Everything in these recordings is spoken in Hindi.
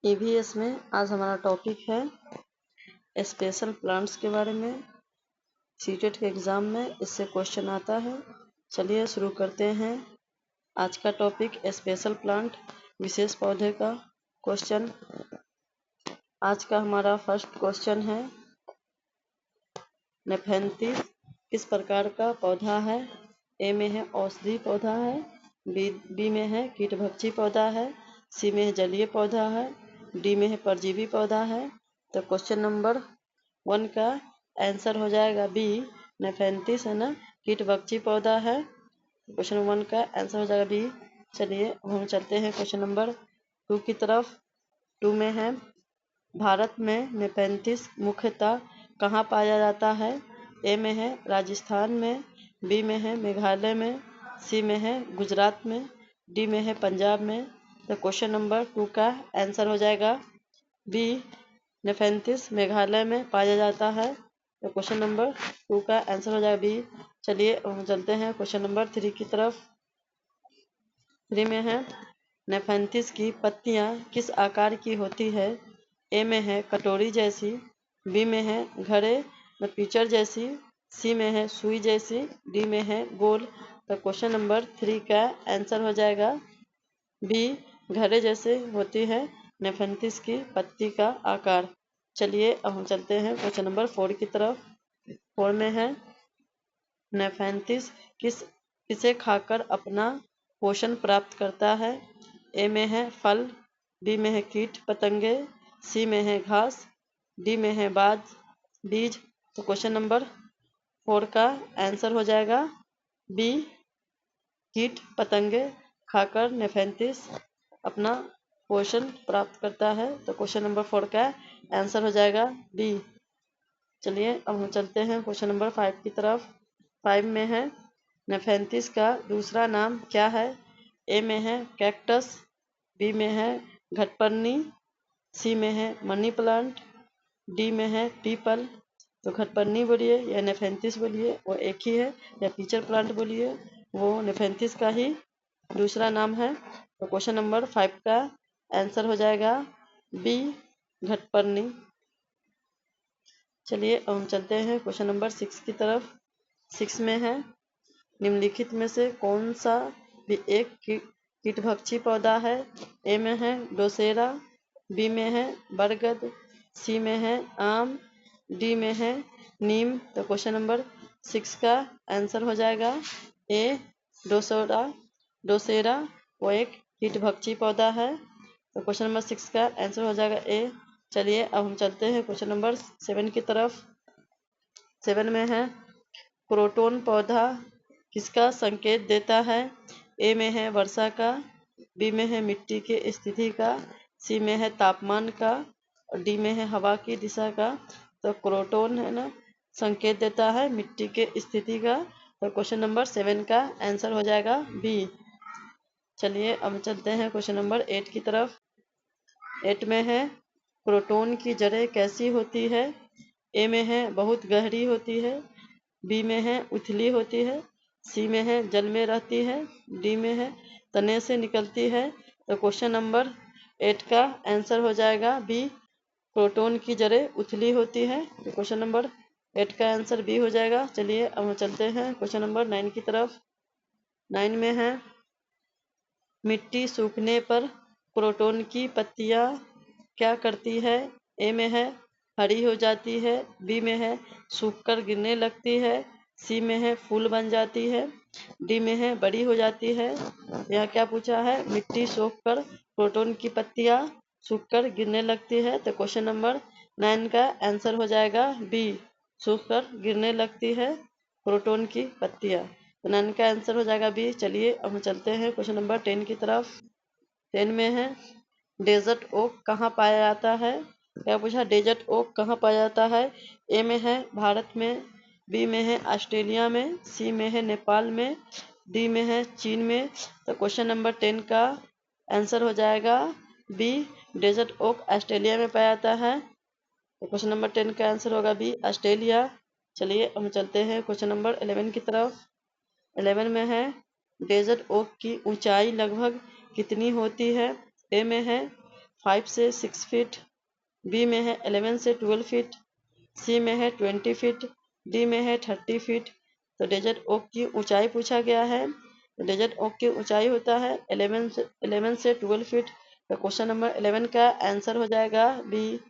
ईवीएस में आज हमारा टॉपिक है स्पेशल प्लांट्स के बारे में। सीटेट के एग्ज़ाम में इससे क्वेश्चन आता है। चलिए शुरू करते हैं। आज का टॉपिक स्पेशल प्लांट, विशेष पौधे का क्वेश्चन। आज का हमारा फर्स्ट क्वेश्चन है, नेफेंथिस किस प्रकार का पौधा है? ए में है औषधि पौधा है, बी में है कीटभक्षी पौधा है, सी में है जलीय पौधा है, डी में है परजीवी पौधा है। तो क्वेश्चन नंबर 1 का आंसर हो जाएगा बी, नेफेंथिस है ना, कीटभक्षी पौधा है। क्वेश्चन 1 का आंसर हो जाएगा बी। चलिए हम चलते हैं क्वेश्चन नंबर 2 की तरफ। 2 में है, भारत में नेफेंथिस मुख्यतः कहाँ पाया जाता है? ए में है राजस्थान में, बी में है मेघालय में, सी में है गुजरात में, डी में है पंजाब में। तो क्वेश्चन नंबर 2 का आंसर हो जाएगा बी, नेफेंथिस मेघालय में पाया जाता है। तो क्वेश्चन नंबर 2 का आंसर हो जाएगा बी। चलिए हम चलते हैं क्वेश्चन नंबर 3 की तरफ। 3 में है, नेफेंथिस की पत्तियां किस आकार की होती है? ए में है कटोरी जैसी, बी में है घड़े पिचर जैसी, सी में है सुई जैसी, डी में है गोल। तो क्वेश्चन नंबर 3 का आंसर हो जाएगा बी, घड़े जैसे होती है नेफेंथिस की पत्ती का आकार। चलिए अब हम चलते हैं क्वेश्चन नंबर 4 की तरफ। 4 में है, नेफेंथिस किसे खाकर अपना पोषण प्राप्त करता है? ए में है फल, बी में है कीट पतंगे, सी में है घास, डी में है बीज। तो क्वेश्चन नंबर 4 का आंसर हो जाएगा बी, कीट पतंगे खाकर नेफेंथिस अपना पोषण प्राप्त करता है। तो क्वेश्चन नंबर 4 का आंसर हो जाएगा बी। चलिए अब हम चलते हैं क्वेश्चन नंबर 5 की तरफ। 5 में है, नेफेंथिस का दूसरा नाम क्या है? ए में है कैक्टस, बी में है घटपर्णी, सी में है मनी प्लांट, डी में है पीपल। तो घटपर्णी बोलिए या नेफेंथिस बोलिए वो एक ही है, या पीचर प्लांट बोलिए वो नेफेंथिस का ही दूसरा नाम है। तो क्वेश्चन नंबर 5 का आंसर हो जाएगा बी, घटपर्णी। चलिए अब हम चलते हैं क्वेश्चन नंबर 6 की तरफ। 6 में है, निम्नलिखित में से कौन सा भी एक कीटभक्षी पौधा है? ए में है डोसेरा, बी में है बरगद, सी में है आम, डी में है नीम। तो क्वेश्चन नंबर 6 का आंसर हो जाएगा ए, डोसेरा वो एक कीटभक्षी पौधा है। तो क्वेश्चन नंबर 6 का आंसर हो जाएगा ए। चलिए अब हम चलते हैं क्वेश्चन नंबर 7 की तरफ। 7 में है, क्रोटोन पौधा किसका संकेत देता है? ए में है वर्षा का, बी में है मिट्टी के स्थिति का, सी में है तापमान का, और डी में है हवा की दिशा का। तो क्रोटोन है ना, संकेत देता है मिट्टी के स्थिति का। तो क्वेश्चन नंबर 7 का आंसर हो जाएगा बी। चलिए अब चलते हैं क्वेश्चन नंबर 8 की तरफ। 8 में है, क्रोटोन की जड़ें कैसी होती है? ए में है बहुत गहरी होती है, बी में है उथली होती है, सी में है जल में रहती है, डी में है तने से निकलती है। तो क्वेश्चन नंबर 8 का आंसर हो जाएगा बी, क्रोटोन की जड़ें उथली होती है। तो क्वेश्चन नंबर 8 का आंसर बी हो जाएगा। चलिए अब हम चलते हैं क्वेश्चन नंबर 9 की तरफ। 9 में है, मिट्टी सूखने पर क्रोटोन की पत्तियां क्या करती है? ए में है हरी हो जाती है, बी में है सूखकर गिरने लगती है, सी में है फूल बन जाती है, डी में है बड़ी हो जाती है। यह क्या पूछा है? मिट्टी सूखकर क्रोटोन की पत्तियां सूखकर गिरने लगती है। तो क्वेश्चन नंबर 9 का आंसर हो जाएगा बी, सूखकर गिरने लगती है क्रोटोन की पत्तियां। तो 9 का आंसर हो जाएगा बी। चलिए अब हम चलते हैं क्वेश्चन नंबर 10 की तरफ। 10 में है, डेजर्ट ओक कहाँ पाया जाता है? क्या पूछा? डेजर्ट ओक कहाँ पाया जाता है? ए में है भारत में, बी में है ऑस्ट्रेलिया में, सी में है नेपाल में, डी में है चीन में। तो क्वेश्चन नंबर 10 का आंसर हो जाएगा बी, डेजर्ट ओक ऑस्ट्रेलिया में पाया जाता है। तो क्वेश्चन नंबर 10 का आंसर होगा बी, ऑस्ट्रेलिया। चलिए हम चलते हैं क्वेश्चन नंबर 11 की तरफ। 11 में है, डेजर्ट ओक की ऊंचाई लगभग कितनी होती है? ए में है 5 से 6 फीट, बी में है 11 से 12 फीट, सी में है 20 फीट, डी में है 30 फीट। तो डेजर्ट ओक की ऊंचाई पूछा गया है। तो डेजर्ट ओक की ऊंचाई होता है 11 से 12 फीट। तो क्वेश्चन नंबर 11 का आंसर हो जाएगा बी,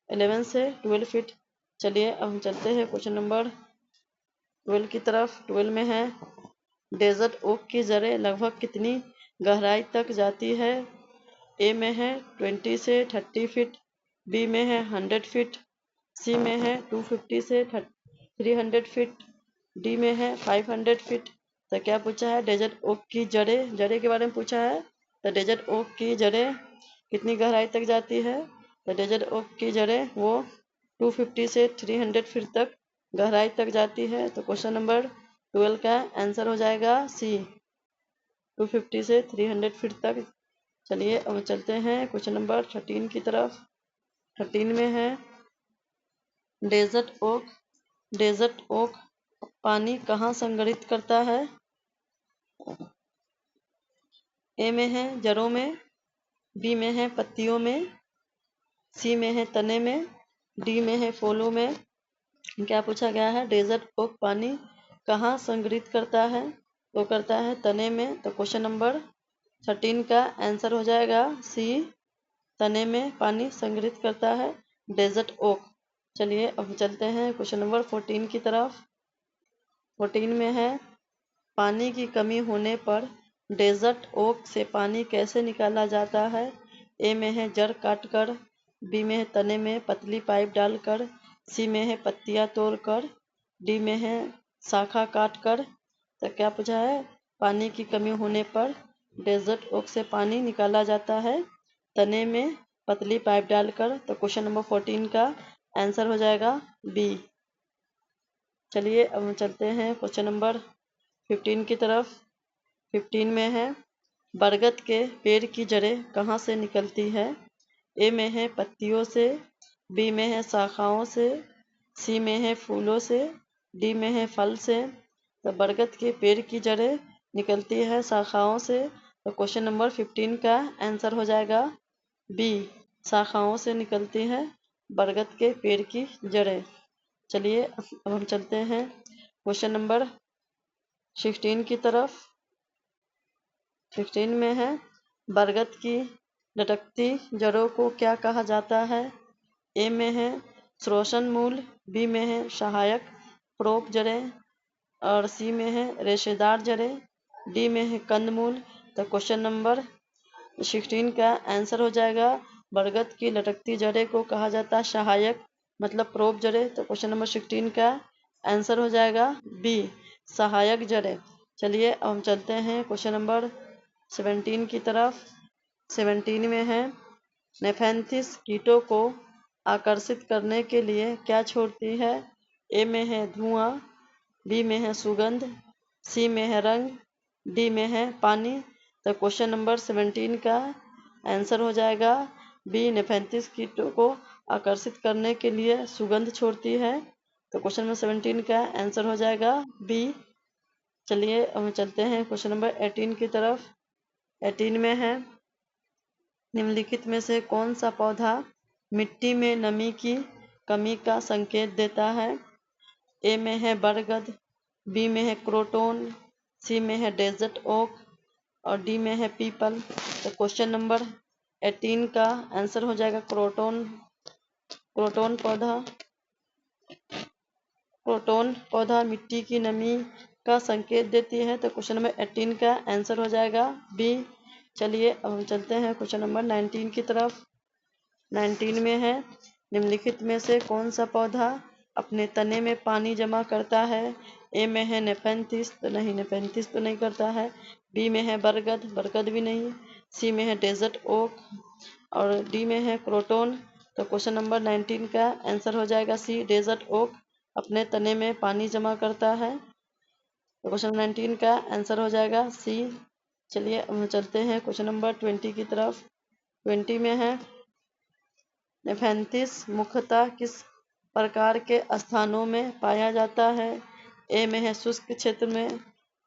11 से 12 फीट। चलिए अब हम चलते हैं क्वेश्चन नंबर 12 की तरफ। 12 में है डेजर्ट ओक की जड़ें लगभग कितनी गहराई तक जाती है। ए में है 20 से 30 फीट, बी में है 100 फीट, सी में है 250 से 300 फीट, डी में है 500 फीट। तो क्या पूछा है, डेजर्ट ओक की जड़ें के बारे में पूछा है। तो डेजर्ट ओक की जड़ें कितनी गहराई तक जाती है। तो डेजर्ट ओक की जड़ें वो 250 से 300 फीट तक गहराई तक जाती है। तो क्वेश्चन नंबर 12 का आंसर हो जाएगा सी, 250 से 300 फीट तक। चलिए अब चलते हैं क्वेश्चन नंबर 13 की तरफ। 13 में है डेजर्ट ओक पानी कहाँ संग्रहित करता है। ए में है जड़ों में, बी में है पत्तियों में, सी में है तने में, डी में है फूलों में। क्या पूछा गया है, डेजर्ट ओक पानी कहाँ संग्रहित करता है। तो करता है तने में। तो क्वेश्चन नंबर 13 का आंसर हो जाएगा सी, तने में पानी संग्रहित करता है डेजर्ट ओक। चलिए अब चलते हैं क्वेश्चन नंबर 14 की तरफ। 14 में है पानी की कमी होने पर डेजर्ट ओक से पानी कैसे निकाला जाता है। ए में है जड़ काटकर, बी में है तने में पतली पाइप डालकर, सी में है पत्तियां तोड़कर, डी में है शाखा काटकर। तो क्या पूछा है, पानी की कमी होने पर डेजर्ट ओक से पानी निकाला जाता है तने में पतली पाइप डालकर। तो क्वेश्चन नंबर 14 का आंसर हो जाएगा बी। चलिए अब हम चलते हैं क्वेश्चन नंबर 15 की तरफ। 15 में है बरगद के पेड़ की जड़ें कहाँ से निकलती है। ए में है पत्तियों से, बी में है शाखाओं से, सी में है फूलों से, डी में है फल से। तो बरगद के पेड़ की जड़ें निकलती है शाखाओं से। तो क्वेश्चन नंबर 15 का आंसर हो जाएगा बी, शाखाओं से निकलती है बरगद के पेड़ की जड़ें। चलिए अब हम चलते हैं क्वेश्चन नंबर 16 की तरफ। 16 में है बरगद की लटकती जड़ों को क्या कहा जाता है। ए में है श्रोषण मूल, बी में है सहायक प्रोप जड़ें और सी में है रेशेदार जड़ें, डी में है कंदमूल। तो क्वेश्चन नंबर 16 का आंसर हो जाएगा बरगद की लटकती जड़ें को कहा जाता है सहायक मतलब प्रोप जड़ें। तो क्वेश्चन नंबर 16 का आंसर हो जाएगा बी, सहायक जड़ें। चलिए अब हम चलते हैं क्वेश्चन नंबर 17 की तरफ। 17 में है नेफेंथिस कीटों को आकर्षित करने के लिए क्या छोड़ती है। ए में है धुआं, बी में है सुगंध, सी में है रंग, डी में है पानी। तो क्वेश्चन नंबर 17 का आंसर हो जाएगा बी, नेफेंथिस कीटों को आकर्षित करने के लिए सुगंध छोड़ती है। तो क्वेश्चन नंबर 17 का आंसर हो जाएगा बी। चलिए हम चलते हैं क्वेश्चन नंबर 18 की तरफ। 18 में है निम्नलिखित में से कौन सा पौधा मिट्टी में नमी की कमी का संकेत देता है। ए में है बरगद, बी में है क्रोटोन, सी में है डेजर्ट ओक और डी में है पीपल। तो क्वेश्चन नंबर 18 का आंसर हो जाएगा क्रोटोन। क्रोटोन पौधा मिट्टी की नमी का संकेत देती है। तो क्वेश्चन नंबर 18 का आंसर हो जाएगा बी। चलिए अब हम चलते हैं क्वेश्चन नंबर 19 की तरफ। 19 में है निम्नलिखित में से कौन सा पौधा अपने तने में पानी जमा करता है। ए में है नेफेंथिस, तो नहीं, नेफेंथिस तो नहीं करता है। बी में है बरगद भी नहीं। सी में है डेजर्ट ओक और डी में है क्रोटोन। तो क्वेश्चन नंबर 19 का आंसर हो जाएगा सी, डेजर्ट ओक अपने तने में पानी जमा करता है। तो क्वेश्चन 19 का आंसर हो जाएगा सी। चलिए हम चलते हैं क्वेश्चन नंबर 20 की तरफ। 20 में है नेफेंथिस मुख्यतः किस प्रकार के स्थानों में पाया जाता है। ए में है शुष्क क्षेत्र में,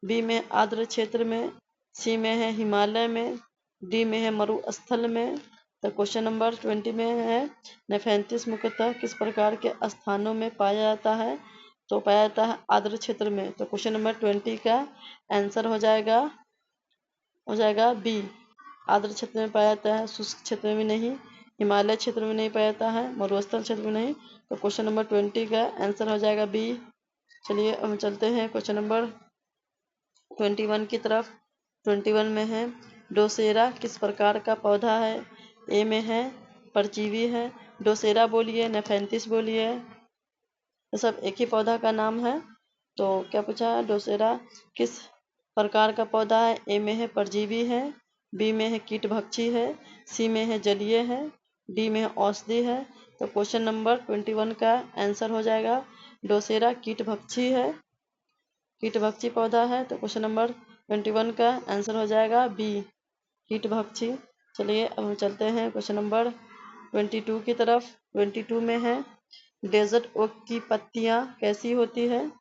बी में आर्द्र क्षेत्र में, सी में है हिमालय में, डी में है मरुस्थल में तो क्वेश्चन नंबर 20 में है नेफेंथिस मुख्यतः किस प्रकार के स्थानों में पाया जाता है? तो पाया जाता है आर्द्र क्षेत्र में। तो क्वेश्चन नंबर 20 का आंसर हो जाएगा बी। आर्द्र क्षेत्र में पाया जाता है, शुष्क क्षेत्र में भी नहीं, हिमालय क्षेत्र में नहीं पाया जाता है, मरुस्थल क्षेत्र में नहीं। तो क्वेश्चन नंबर 20 का आंसर हो जाएगा बी। चलिए हम चलते हैं क्वेश्चन नंबर 21 की तरफ। 21 में है डोसेरा किस प्रकार का पौधा है? ए में है परजीवी है। डोसेरा बोलिए, नेफेंथिस बोलिए, ये सब एक ही पौधा का नाम है। तो क्या पूछा है? डोसेरा किस प्रकार का पौधा है? ए में है परजीवी है, बी में है कीटभक्षी है, सी में है जलीय है, डी में है औषधि है। तो क्वेश्चन नंबर 21 का आंसर हो जाएगा डोसेरा कीटभक्षी है, कीटभक्षी पौधा है। तो क्वेश्चन नंबर 21 का आंसर हो जाएगा बी, कीटभक्षी। चलिए अब हम चलते हैं क्वेश्चन नंबर 22 की तरफ। 22 में है डेजर्ट ओक की पत्तियां कैसी होती है?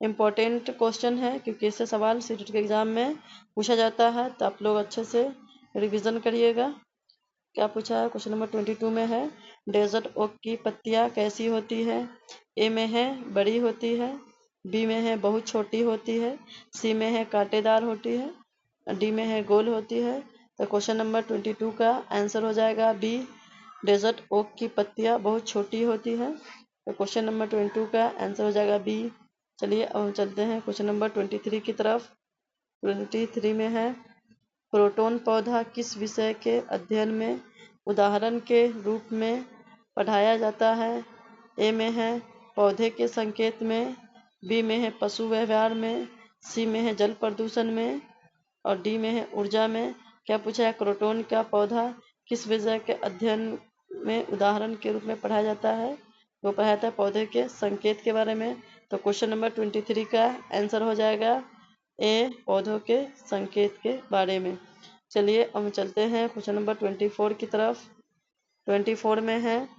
इम्पोर्टेंट क्वेश्चन है क्योंकि इससे सवाल सीटेट के एग्जाम में पूछा जाता है, तो आप लोग अच्छे से रिवीजन करिएगा। क्या पूछा है? क्वेश्चन नंबर 22 में है डेजर्ट ओक की पत्तियां कैसी होती है? ए में है बड़ी होती है, बी में है बहुत छोटी होती है, सी में है कांटेदार होती है, डी में है गोल होती है। तो क्वेश्चन नंबर 22 का आंसर हो जाएगा बी, डेजर्ट ओक की पत्तियां बहुत छोटी होती है। तो क्वेश्चन नंबर 22 का आंसर हो जाएगा बी। चलिए अब हम चलते हैं क्वेश्चन नंबर 23 की तरफ। 23 में है क्रोटन पौधा किस विषय के अध्ययन में उदाहरण के रूप में पढ़ाया जाता है? ए में है पौधे के संकेत में, बी में है पशु व्यवहार में, सी में है जल प्रदूषण में, और डी में है ऊर्जा में। क्या पूछा है? क्रोटन का पौधा किस विषय के अध्ययन में उदाहरण के रूप में पढ़ाया जाता है? वो पढ़ाया जाता है पौधे के संकेत के बारे में। तो क्वेश्चन नंबर 23 का आंसर हो जाएगा ए, पौधों के संकेत के बारे में। चलिए अब हम चलते हैं क्वेश्चन नंबर 24 की तरफ। 24 में है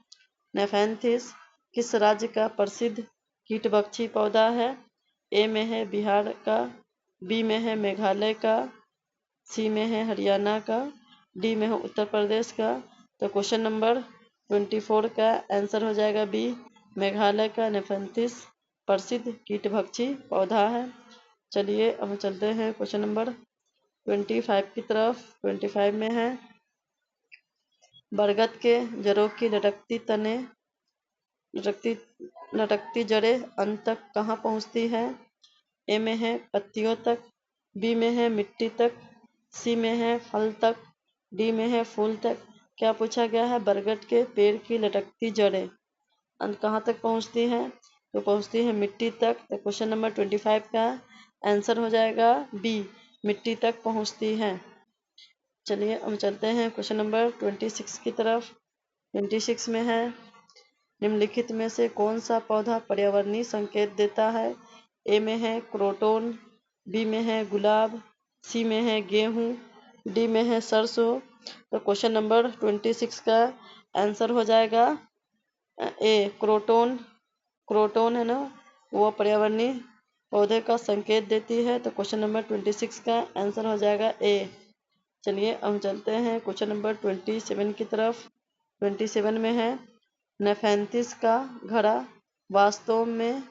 नेफेंथिस किस राज्य का प्रसिद्ध कीटभक्षी पौधा है? ए में है बिहार का, बी में है मेघालय का, सी में है हरियाणा का, डी में है उत्तर प्रदेश का। तो क्वेश्चन नंबर 24 का आंसर हो जाएगा बी, मेघालय का नेफेंथिस प्रसिद्ध कीटभक्षी पौधा है। चलिए अब चलते हैं क्वेश्चन नंबर 25 की तरफ। 25 में है बरगद के जड़ों की लटकती जड़ें अंत तक कहाँ पहुँचती है? ए में है पत्तियों तक, बी में है मिट्टी तक, सी में है फल तक, डी में है फूल तक। क्या पूछा गया है? बरगद के पेड़ की लटकती जड़ें अंत कहाँ तक पहुँचती हैं? तो पहुँचती है मिट्टी तक। तो क्वेश्चन नंबर 25 का आंसर हो जाएगा बी, मिट्टी तक पहुँचती हैं। चलिए हम चलते हैं क्वेश्चन नंबर 26 की तरफ। 26 में है निम्नलिखित में से कौन सा पौधा पर्यावरणीय संकेत देता है? ए में है क्रोटन, बी में है गुलाब, सी में है गेहूं, डी में है सरसों। तो क्वेश्चन नंबर 26 का आंसर हो जाएगा ए, क्रोटन। क्रोटन है ना, वो पर्यावरणीय पौधे का संकेत देती है। तो क्वेश्चन नंबर 26 का आंसर हो जाएगा ए। चलिए हम चलते हैं क्वेश्चन नंबर 27 की तरफ। 27 में है नेफेंथिस का घड़ा वास्तव में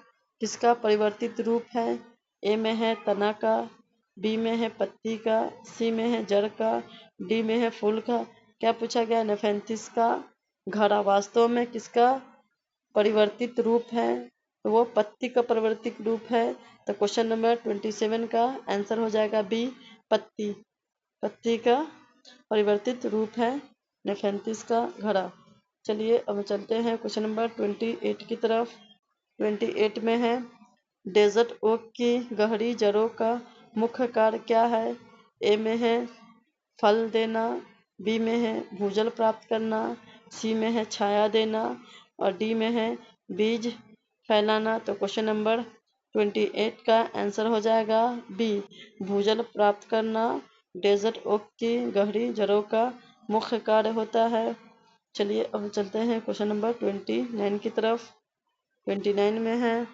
किसका परिवर्तित रूप है? ए में है तना का, बी में है पत्ती का, सी में है जड़ का, डी में है फूल का। क्या पूछा गया? नेफेंथिस का घड़ा वास्तव में किसका परिवर्तित रूप है? तो वो पत्ती का परिवर्तित रूप है। तो क्वेश्चन नंबर 27 का आंसर हो जाएगा बी, पत्ती। पत्ती का परिवर्तित रूप है नेफेंथिस का घड़ा। चलिए अब चलते हैं क्वेश्चन नंबर 28 की तरफ। 28 में है डेजर्ट ओक की गहरी जड़ों का मुख्य कार्य क्या है? ए में है फल देना, बी में है भूजल प्राप्त करना, सी में है छाया देना, और डी में है बीज फैलाना। तो क्वेश्चन नंबर 28 का आंसर हो जाएगा बी, भूजल प्राप्त करना डेजर्ट ओक की गहरी जड़ों का मुख्य कार्य होता है। चलिए अब चलते हैं क्वेश्चन नंबर 29 की तरफ। 29 में है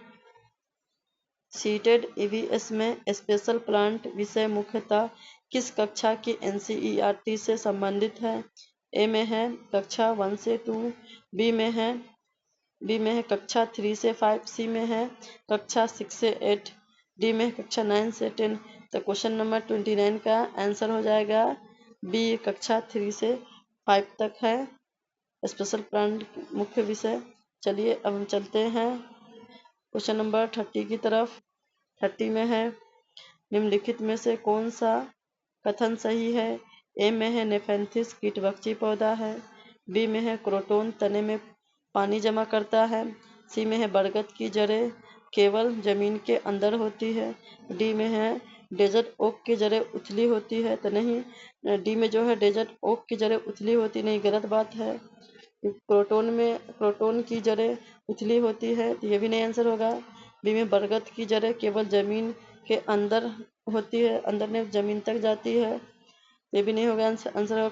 सीटेड ईवीएस में स्पेशल प्लांट विषय मुख्यतः किस कक्षा की एनसीईआरटी से संबंधित है? ए में है कक्षा 1 से 2, बी में है कक्षा 3 से 5, सी में है कक्षा 6 से 8, डी में है कक्षा 9 से 10। तो क्वेश्चन नंबर 29 का आंसर हो जाएगा बी, कक्षा 3 से 5 तक है स्पेशल प्लांट मुख्य विषय। चलिए अब हम चलते हैं क्वेश्चन नंबर 30 की तरफ। 30 में है निम्नलिखित में से कौन सा कथन सही है। ए में है नेफेंथिस कीटभक्षी पौधा है, बी में है क्रोटोन तने में पानी जमा करता है, सी में है बरगद की जड़ें केवल जमीन के अंदर होती है, डी में है डेजर्ट ओक की जड़ें उथली होती है। तो नहीं, डी में जो है डेजर्ट ओक की जड़ें उथली होती नहीं, गलत बात है। क्रोटोन की जड़ें उथली होती है, तो ये भी नहीं आंसर होगा। बी में बरगद की जड़ें केवल जमीन के अंदर होती है, अंदर में जमीन तक जाती है, ये भी नहीं होगा आंसर। होगा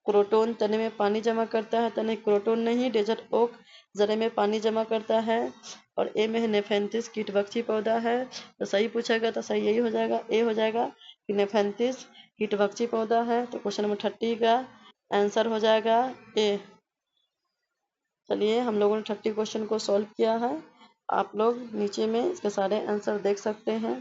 क्रोटोन तने में पानी जमा करता है, तने क्रोटोन नहीं, डेजर्ट ओक जड़े में पानी जमा करता है। और ए में है नेफेंथिस कीटभक्षी पौधा है, तो सही पूछेगा तो सही यही हो जाएगा, ए हो जाएगा कि नेफेंथिस कीटभक्षी पौधा है। तो क्वेश्चन नंबर 30 का आंसर हो जाएगा ए। चलिए हम लोगों ने 30 क्वेश्चन को सॉल्व किया है। आप लोग नीचे में इसके सारे आंसर देख सकते हैं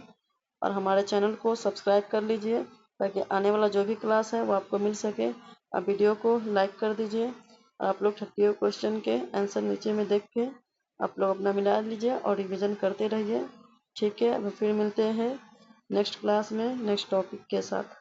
और हमारे चैनल को सब्सक्राइब कर लीजिए ताकि आने वाला जो भी क्लास है वो आपको मिल सके। आप वीडियो को लाइक कर दीजिए और आप लोग 30 क्वेश्चन के आंसर नीचे में देख के आप लोग अपना मिला लीजिए और रिवीजन करते रहिए। ठीक है, अब फिर मिलते हैं नेक्स्ट क्लास में नेक्स्ट टॉपिक के साथ।